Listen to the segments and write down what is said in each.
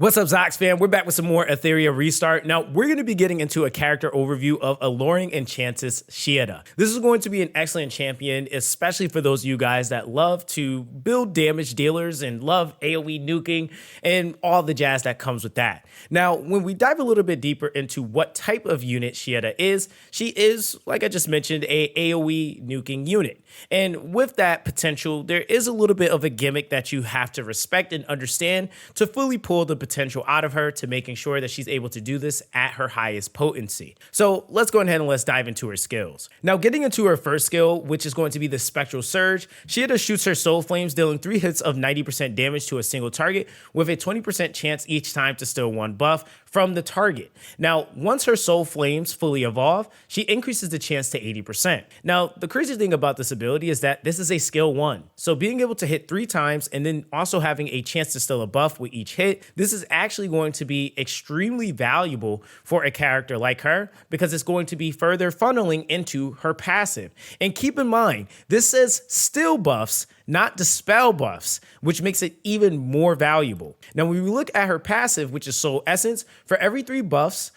What's up, Zox fam? We're back with some more Etheria Restart. Now, we're going to be getting into a character overview of Alluring Enchantress Xiada. This is going to be an excellent champion, especially for those of you guys that love to build damage dealers and love AoE nuking and all the jazz that comes with that. Now, when we dive a little bit deeper into what type of unit Xiada is, she is, like I just mentioned, a AoE nuking unit. And with that potential, there is a little bit of a gimmick that you have to respect and understand to fully pull the potential out of her to making sure that she's able to do this at her highest potency. So let's go ahead and let's dive into her skills. Now, getting into her first skill, which is going to be the Spectral Surge, Xiada shoots her Soul Flames, dealing 3 hits of 90% damage to a single target with a 20% chance each time to steal 1 buff from the target. Now, once her Soul Flames fully evolve, she increases the chance to 80%. Now, the crazy thing about this ability is that this is a skill 1. So being able to hit 3 times and then also having a chance to steal a buff with each hit, this is actually going to be extremely valuable for a character like her because it's going to be further funneling into her passive. And keep in mind, this says steal buffs, not dispel buffs, which makes it even more valuable. Now, when we look at her passive, which is Soul Essence, for every 3 buffs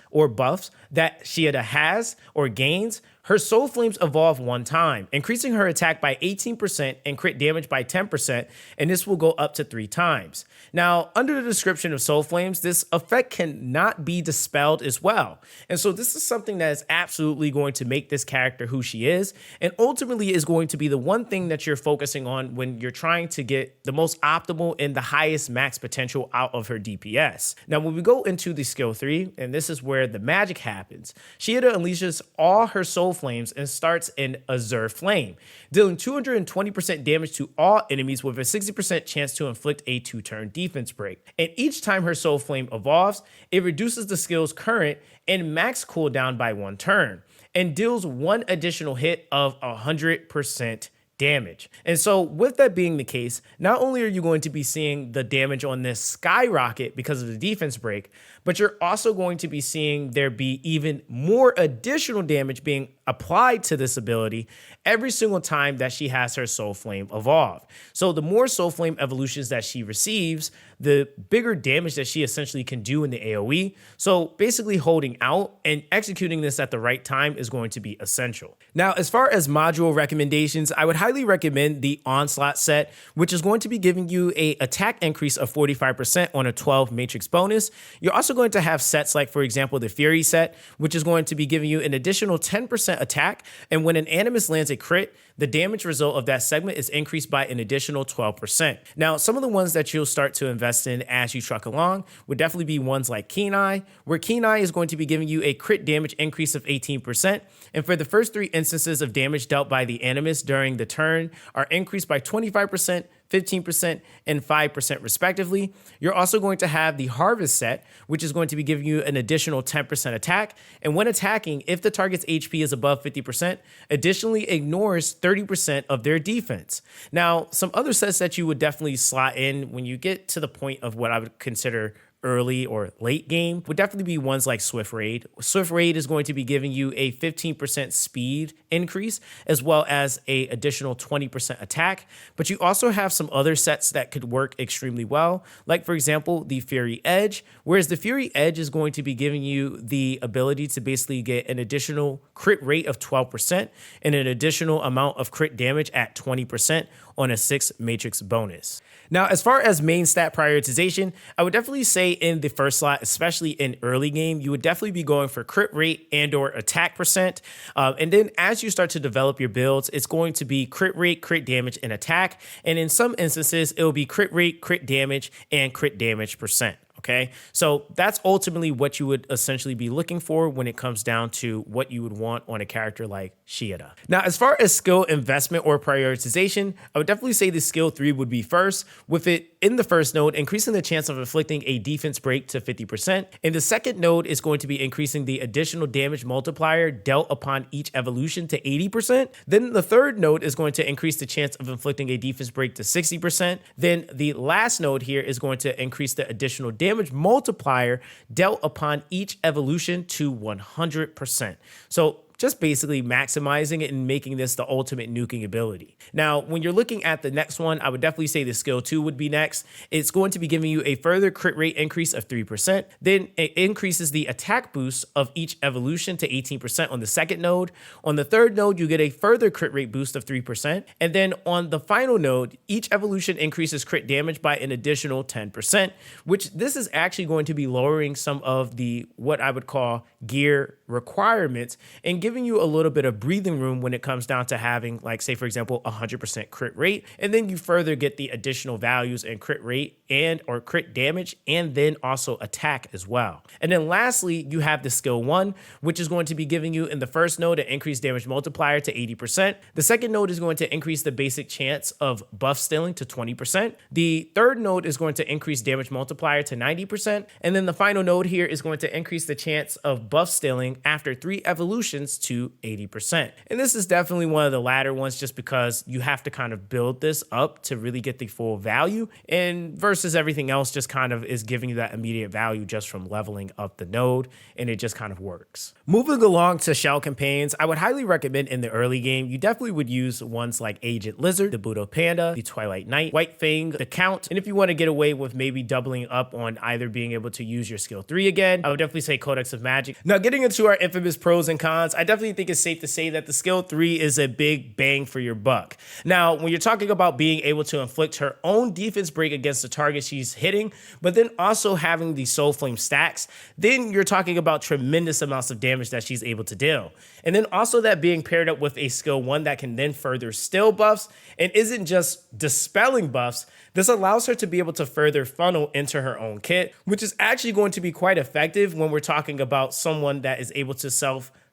that Xiada has or gains, her Soul Flames evolve 1 time, increasing her attack by 18% and crit damage by 10%, and this will go up to 3 times. Now, under the description of Soul Flames, this effect cannot be dispelled as well. And so this is something that is absolutely going to make this character who she is, and ultimately is going to be the one thing that you're focusing on when you're trying to get the most optimal and the highest max potential out of her DPS. Now, when we go into the skill 3, and this is where the magic happens, Xiada unleashes all her Soul Flames and starts an Azure Flame, dealing 220% damage to all enemies with a 60% chance to inflict a 2-turn defense break. And each time her Soul Flame evolves, it reduces the skill's current and max cooldown by 1 turn and deals 1 additional hit of 100% damage. And so with that being the case, not only are you going to be seeing the damage on this skyrocket because of the defense break, but you're also going to be seeing there be even more additional damage being applied to this ability every single time that she has her Soul Flame evolve. So the more Soul Flame evolutions that she receives, the bigger damage that she essentially can do in the AoE. So basically holding out and executing this at the right time is going to be essential. Now, as far as module recommendations, I would highly recommend the Onslaught set, which is going to be giving you a attack increase of 45% on a 12 matrix bonus. You're also going to have sets like, for example, the Fury set, which is going to be giving you an additional 10% attack. And when an Animus lands a crit, the damage result of that segment is increased by an additional 12%. Now, some of the ones that you'll start to invest in as you truck along would definitely be ones like Keen Eye, where Keen Eye is going to be giving you a crit damage increase of 18%. And for the first 3 instances of damage dealt by the Animus during the turn are increased by 25%, 15%, and 5% respectively. You're also going to have the Harvest set, which is going to be giving you an additional 10% attack. And when attacking, if the target's HP is above 50%, additionally ignores 30% of their defense. Now, some other sets that you would definitely slot in when you get to the point of what I would consider early or late game would definitely be ones like Swift Raid. Swift Raid is going to be giving you a 15% speed increase as well as a additional 20% attack. But you also have some other sets that could work extremely well, like for example, the Fury Edge, whereas the Fury Edge is going to be giving you the ability to basically get an additional crit rate of 12% and an additional amount of crit damage at 20% on a 6 matrix bonus. Now, as far as main stat prioritization, I would definitely say in the first slot, especially in early game, you would definitely be going for crit rate and or attack percent. And then as you start to develop your builds, it's going to be crit rate, crit damage, and attack. And in some instances, it will be crit rate, crit damage, and crit damage percent. Okay, so that's ultimately what you would essentially be looking for when it comes down to what you would want on a character like Xiada. Now, as far as skill investment or prioritization, I would definitely say the skill 3 would be first, with it in the first node increasing the chance of inflicting a defense break to 50%. And the second node is going to be increasing the additional damage multiplier dealt upon each evolution to 80%. Then the third node is going to increase the chance of inflicting a defense break to 60%. Then the last node here is going to increase the additional damage multiplier dealt upon each evolution to 100%. So just basically maximizing it and making this the ultimate nuking ability. Now, when you're looking at the next one, I would definitely say the skill 2 would be next. It's going to be giving you a further crit rate increase of 3%. Then it increases the attack boost of each evolution to 18% on the second node. On the third node, you get a further crit rate boost of 3%. And then on the final node, each evolution increases crit damage by an additional 10%, which this is actually going to be lowering some of the what I would call gear requirements and giving you a little bit of breathing room when it comes down to having, like, say, for example, 100% crit rate. And then you further get the additional values in crit rate and or crit damage, and then also attack as well. And then lastly, you have the skill 1, which is going to be giving you in the first node an increased damage multiplier to 80%. The second node is going to increase the basic chance of buff stealing to 20%. The third node is going to increase damage multiplier to 90%. And then the final node here is going to increase the chance of buff stealing after 3 evolutions to 80%. And this is definitely one of the latter ones, just because you have to kind of build this up to really get the full value, and versus everything else just kind of is giving you that immediate value just from leveling up the node, and it just kind of works. Moving along to shell campaigns, I would highly recommend in the early game, you definitely would use ones like Agent Lizard, the Budo Panda, the Twilight Knight, White Fang, the Count, and if you want to get away with maybe doubling up on either being able to use your skill 3 again, I would definitely say Codex of Magic. Now, getting into our infamous pros and cons, I definitely think it's safe to say that the skill 3 is a big bang for your buck. Now, when you're talking about being able to inflict her own defense break against the target she's hitting, but then also having the Soul Flame stacks, then you're talking about tremendous amounts of damage that she's able to deal. And then also that being paired up with a skill 1 that can then further still buffs and isn't just dispelling buffs. This allows her to be able to further funnel into her own kit, which is actually going to be quite effective when we're talking about someone that is able to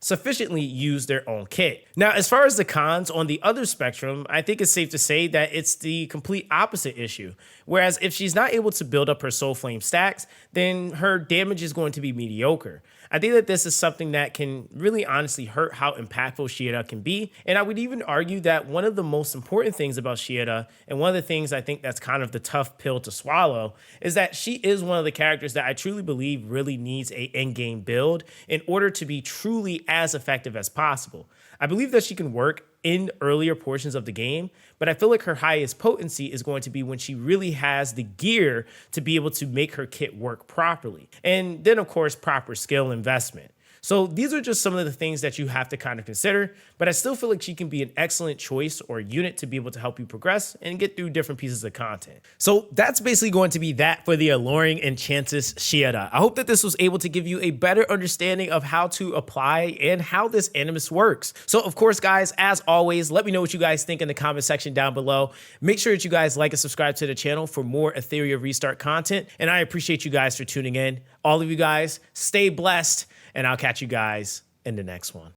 sufficiently use their own kit. Now, as far as the cons on the other spectrum, I think it's safe to say that it's the complete opposite issue. Whereas if she's not able to build up her Soul Flame stacks, then her damage is going to be mediocre. I think that this is something that can really honestly hurt how impactful Xiada can be. And I would even argue that one of the most important things about Xiada, and one of the things I think that's kind of the tough pill to swallow, is that she is one of the characters that I truly believe really needs a in-game build in order to be truly as effective as possible. I believe that she can work in earlier portions of the game, but I feel like her highest potency is going to be when she really has the gear to be able to make her kit work properly. And then, of course, proper skill investment. So these are just some of the things that you have to kind of consider, but I still feel like she can be an excellent choice or unit to be able to help you progress and get through different pieces of content. So that's basically going to be that for the Alluring Enchantress Xiada. I hope that this was able to give you a better understanding of how to apply and how this Animus works. So of course, guys, as always, let me know what you guys think in the comment section down below. Make sure that you guys like and subscribe to the channel for more Etheria Restart content, and I appreciate you guys for tuning in. All of you guys, stay blessed, and I'll catch you guys in the next one.